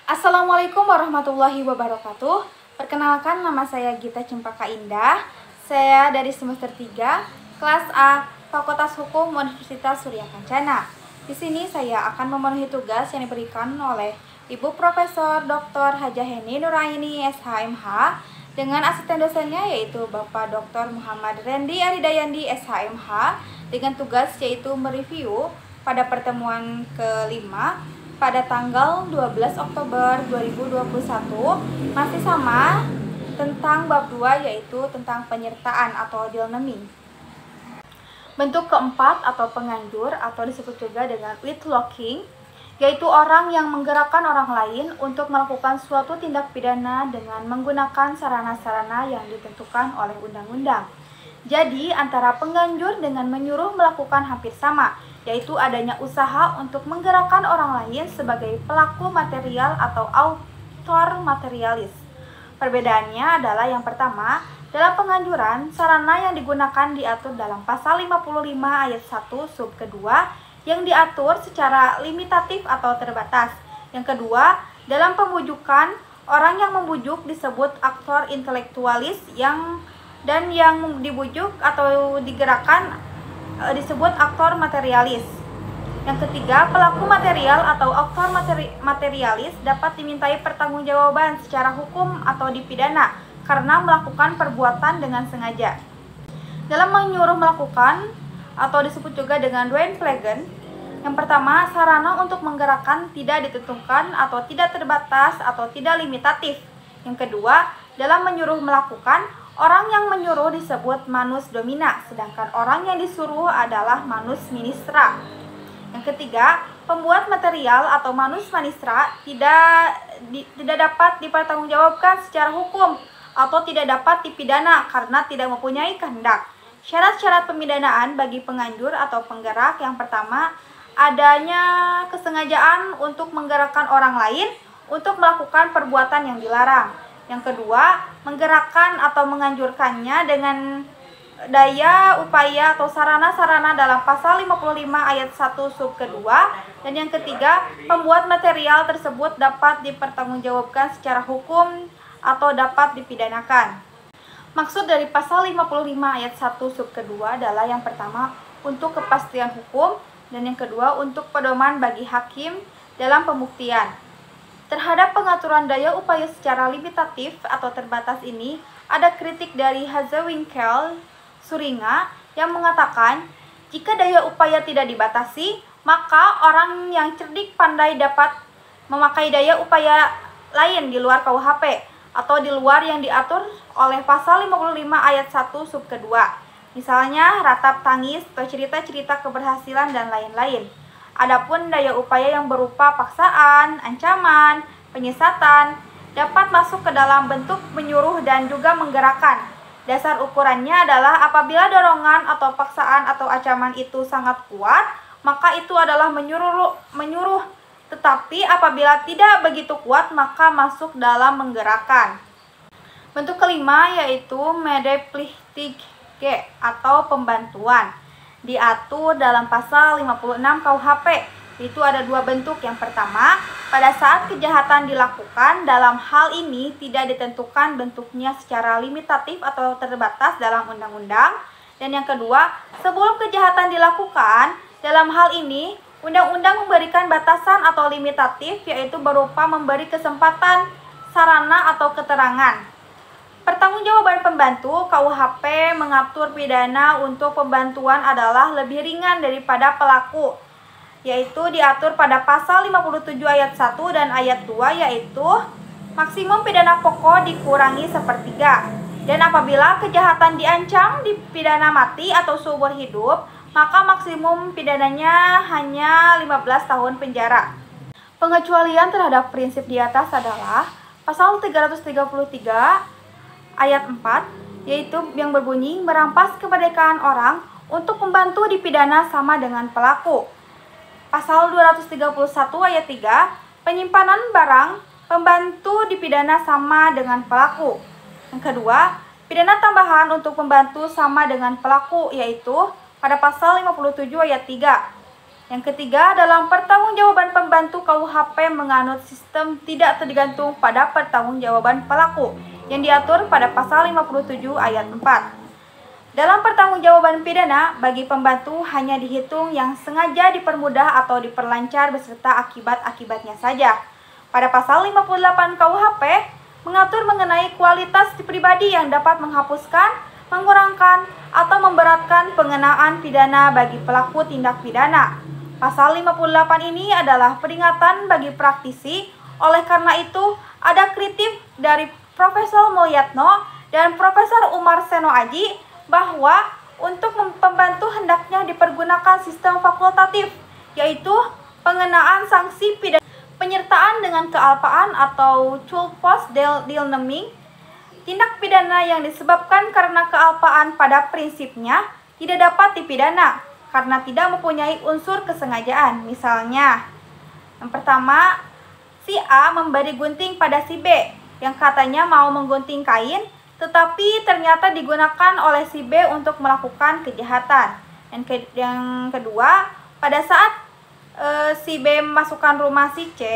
Assalamualaikum warahmatullahi wabarakatuh. Perkenalkan, nama saya Gita Cempaka Indah. Saya dari semester 3, kelas A, Fakultas Hukum Universitas Surya Kencana. Di sini saya akan memenuhi tugas yang diberikan oleh Ibu Profesor Dr. Hajah Heni Nuraini SHMH dengan asisten dosennya yaitu Bapak Dr. Muhammad Rendi Aridayandi SHMH dengan tugas yaitu mereview pada pertemuan kelima pada tanggal 12 Oktober 2021 masih sama tentang bab 2 yaitu tentang penyertaan atau dilneming. Bentuk keempat atau penganjur atau disebut juga dengan withlocking yaitu orang yang menggerakkan orang lain untuk melakukan suatu tindak pidana dengan menggunakan sarana-sarana yang ditentukan oleh undang-undang. Jadi antara penganjur dengan menyuruh melakukan hampir sama, yaitu adanya usaha untuk menggerakkan orang lain sebagai pelaku material atau autor materialis. Perbedaannya adalah yang pertama, dalam penganjuran, sarana yang digunakan diatur dalam pasal 55 ayat 1 sub kedua yang diatur secara limitatif atau terbatas. Yang kedua, dalam pembujukan, orang yang membujuk disebut aktor intelektualis yang dibujuk atau digerakkan disebut aktor materialis. Yang ketiga, pelaku material atau aktor materialis dapat dimintai pertanggungjawaban secara hukum atau dipidana karena melakukan perbuatan dengan sengaja. Dalam menyuruh melakukan atau disebut juga dengan Doenplegen, yang pertama, sarana untuk menggerakkan tidak ditentukan atau tidak terbatas atau tidak limitatif. Yang kedua, dalam menyuruh melakukan, orang yang menyuruh disebut manus domina, sedangkan orang yang disuruh adalah manus ministra. Yang ketiga, pembuat material atau manus ministra tidak dapat dipertanggungjawabkan secara hukum atau tidak dapat dipidana karena tidak mempunyai kehendak. Syarat-syarat pemidanaan bagi penganjur atau penggerak yang pertama, adanya kesengajaan untuk menggerakkan orang lain untuk melakukan perbuatan yang dilarang. Yang kedua, menggerakkan atau menganjurkannya dengan daya, upaya, atau sarana-sarana dalam pasal 55 ayat 1 sub kedua. Dan yang ketiga, pembuat material tersebut dapat dipertanggungjawabkan secara hukum atau dapat dipidanakan. Maksud dari pasal 55 ayat 1 sub kedua adalah yang pertama, untuk kepastian hukum, dan yang kedua, untuk pedoman bagi hakim dalam pembuktian. Terhadap pengaturan daya upaya secara limitatif atau terbatas ini, ada kritik dari Hazewinkel Suringa yang mengatakan, jika daya upaya tidak dibatasi, maka orang yang cerdik pandai dapat memakai daya upaya lain di luar KUHP atau di luar yang diatur oleh pasal 55 ayat 1 sub kedua. Misalnya ratap tangis atau cerita-cerita keberhasilan dan lain-lain. Adapun daya upaya yang berupa paksaan, ancaman, penyesatan dapat masuk ke dalam bentuk menyuruh dan juga menggerakkan. Dasar ukurannya adalah apabila dorongan atau paksaan atau ancaman itu sangat kuat, maka itu adalah menyuruh. Tetapi apabila tidak begitu kuat, maka masuk dalam menggerakkan. Bentuk kelima yaitu medeplictige atau pembantuan. Diatur dalam pasal 56 KUHP. Itu ada dua bentuk. Yang pertama, pada saat kejahatan dilakukan, dalam hal ini tidak ditentukan bentuknya secara limitatif atau terbatas dalam undang-undang. Dan yang kedua, sebelum kejahatan dilakukan, dalam hal ini undang-undang memberikan batasan atau limitatif, yaitu berupa memberi kesempatan, sarana atau keterangan. Pertanggungjawaban pembantu, KUHP mengatur pidana untuk pembantuan adalah lebih ringan daripada pelaku, yaitu diatur pada pasal 57 ayat 1 dan ayat 2, yaitu maksimum pidana pokok dikurangi sepertiga. Dan apabila kejahatan diancam dipidana mati atau seumur hidup, maka maksimum pidananya hanya 15 tahun penjara. Pengecualian terhadap prinsip di atas adalah pasal 333 ayat 4, yaitu yang berbunyi merampas kemerdekaan orang untuk membantu dipidana sama dengan pelaku. Pasal 231 ayat 3, penyimpanan barang pembantu dipidana sama dengan pelaku. Yang kedua, pidana tambahan untuk pembantu sama dengan pelaku, yaitu pada pasal 57 ayat 3. Yang ketiga, dalam pertanggungjawaban pembantu, KUHP menganut sistem tidak tergantung pada pertanggungjawaban pelaku yang diatur pada pasal 57 ayat 4. Dalam pertanggungjawaban pidana, bagi pembantu hanya dihitung yang sengaja dipermudah atau diperlancar beserta akibat-akibatnya saja. Pada pasal 58 KUHP mengatur mengenai kualitas pribadi yang dapat menghapuskan, mengurangkan, atau memberatkan pengenaan pidana bagi pelaku tindak pidana. Pasal 58 ini adalah peringatan bagi praktisi. Oleh karena itu, ada kritik dari Profesor Mulyatno dan Profesor Umar Seno Aji bahwa untuk pembantu hendaknya dipergunakan sistem fakultatif, yaitu pengenaan sanksi pidana penyertaan dengan kealpaan atau culpos deelneming. Tindak pidana yang disebabkan karena kealpaan pada prinsipnya tidak dapat dipidana karena tidak mempunyai unsur kesengajaan. Misalnya, yang pertama, si A memberi gunting pada si B yang katanya mau menggunting kain, tetapi ternyata digunakan oleh si B untuk melakukan kejahatan. Yang kedua, pada saat si B memasukkan rumah si C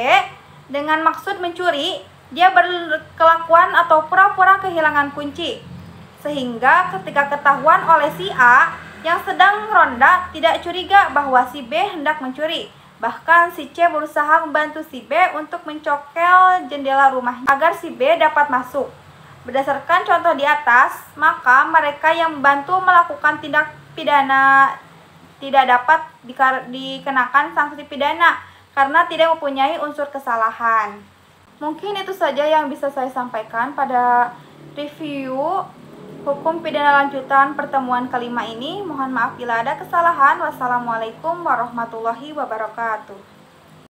dengan maksud mencuri, dia berkelakuan atau pura-pura kehilangan kunci, sehingga ketika ketahuan oleh si A yang sedang ronda tidak curiga bahwa si B hendak mencuri. Bahkan si C berusaha membantu si B untuk mencokel jendela rumahnya agar si B dapat masuk. Berdasarkan contoh di atas, maka mereka yang membantu melakukan tindak pidana tidak dapat dikenakan sanksi pidana karena tidak mempunyai unsur kesalahan. Mungkin itu saja yang bisa saya sampaikan pada review hukum pidana lanjutan pertemuan kelima ini. Mohon maaf bila ada kesalahan. Wassalamualaikum warahmatullahi wabarakatuh.